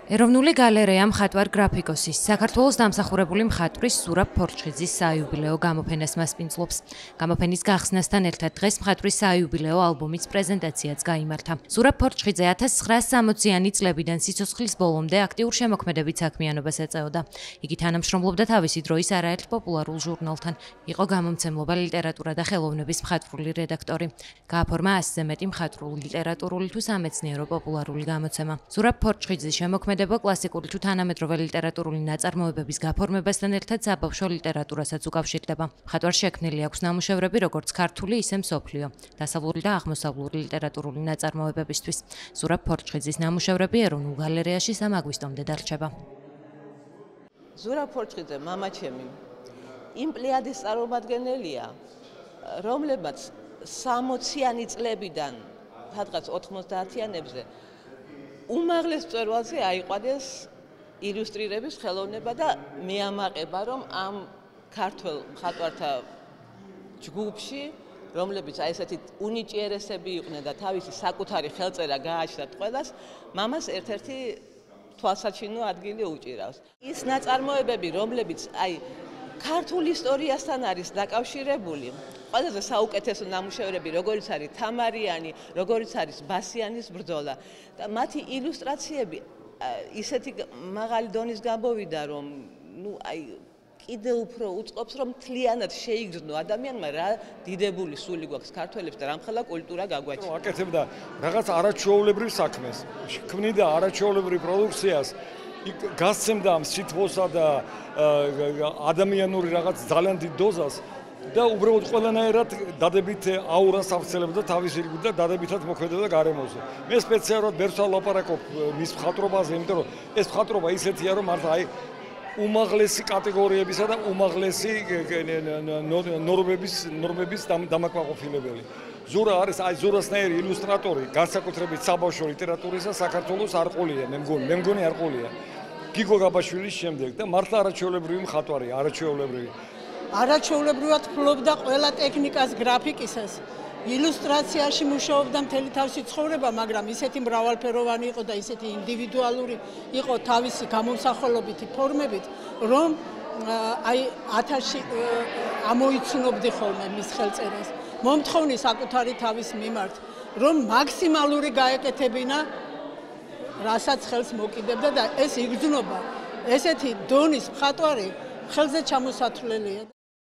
ეროვნული გალერეა მხატვარ გრაფიკოსის, საქართველოს დამსახურებული მხატვრის ზურაბ ფორჩხიძის საიუბილეო გამოფენას მასპინძლობს. გამოფენის გახსნასთან ერთად დღეს მხატვრის საიუბილეო ალბომის პრეზენტაციაც გაიმართა. ზურაბ ფორჩხიძე 1960-იანი წლებიდან სიცოცხლის ბოლომდე აქტიურ შემოქმედებით საქმიანობას ეწეოდა. იგი თანამშრომლობდა თავისი დროის არაერთ პოპულარულ ჟურნალთან, იყო გამომცემლობა ლიტერატურა და ხელოვნების მხატვრული რედაქტორი. გააფორმა 100-ზე მეტი მხატვრული, ლიტერატურული თუ სამეცნიერო პოპულარული გამოცემა. ზურაბ ფორჩხიძის შემოქმედება კლასიკური თუ თანამედროვე ლიტერატურული ნაწარმოებების გაფორმებასთან ერთად საბავშვო ლიტერატურასაც უკავშირდება. მხატვარს შექმნილი აქვს ნამუშევრები როგორც ქართული, ისე მსოფლიო, დასავლური და აღმოსავლური ლიტერატურული ნაწარმოებებისთვის. ზურაბ ფორჩხიძის ნამუშევრები ეროვნულ გალერეაში 3 აგვისტომდე დარჩება. ზურაბ ფორჩხიძე მამაჩემი იმ პლეიადის წარმომადგენელია, რომლებმაც 60-იანი წლებიდან სადღაც 90-იანებზე უმაღლეს მწვერვალზე აიყვანეს ილუსტრირების ხელოვნება და მეამაყება, რომ ამ ქართველ მხატვართა ჯგუფში, რომლებიც აი ესეთი უნიჭიერესები იყვნენ და თავისი საკუთარი ხელწერა გააჩნდათ ყველას, მამას ერთ-ერთი თვალსაჩინო ადგილი უჭირავს. ის ნაწარმოებები, რომლებიც აი ქართულ ისტორიასთან არის დაკავშირებული, ყველაზე საუკეთესო ნამუშევრები, როგორც არის თამარიანი, როგორც არის ბასიანის ბრძოლა და მათი ილუსტრაციები ისეთი მაღალი დონის გამოვიდა, რომ აი კიდე უფრო უწყობს, რომ მთლიანად შეიგრძნო ადამიანმა რა დიდებული სული გვაქვს ქართველებს და რამხელა კულტურა გაგვაჩნია. აკეთებდა რაღაც არაჩვეულებრივ საქმეს, ქმნიდა არაჩვეულებრივ პროდუქციას, გასცემდა ამ სითბოსა და ადამიანური რაღაც ძალიან დიდ დოზას და უბრალოდ ყველანაირად დადებით აურას ავცელებდა თავის ირგვლივ და დადებითად მოქმედებდა გარემოზე. მე სპეციალურად ბერს ვლაპარაკობ მის მხატვრობაზე, იმიტომ რომ ეს მხატვრობა ისეთია, რომ მართლა აი უმაღლესი კატეგორიებისა და უმაღლესი ნორმების დამაკმაყოფილებელი. ზურა არის აი ზურასნაირი ილუსტრატორი, განსაკუთრებით საბავშვო ლიტერატურისა საქართველოს არ ყოლია, მე მგონი არ ყოლია. გიგო გაბაშვილის შემდეგ და მართლა არაჩვეულებრივი მხატვარია, არაჩვეულებრივი. არაჩვეულებრივად ფლობდა ყველა ტექნიკას, გრაფიკისას. ილუსტრაციაში მუშაობდა მთელი თავისი ცხოვრება, მაგრამ ისეთი მრავალფეროვანი იყო და ისეთი ინდივიდუალური იყო თავისი გამომსახველობითი ფორმებით, რომ აი ათაში ამოიცნობდი ხოლმე მის ხელწერას. მომთხოვნის საკუთარი თავის მიმართ, რომ მაქსიმალური გაეკეთებინა, რასაც ხელს მოკიდებდა და ეს იგრძნობა, ესეთი დონის მხატვარი ხელზე ჩამოსათვლელია.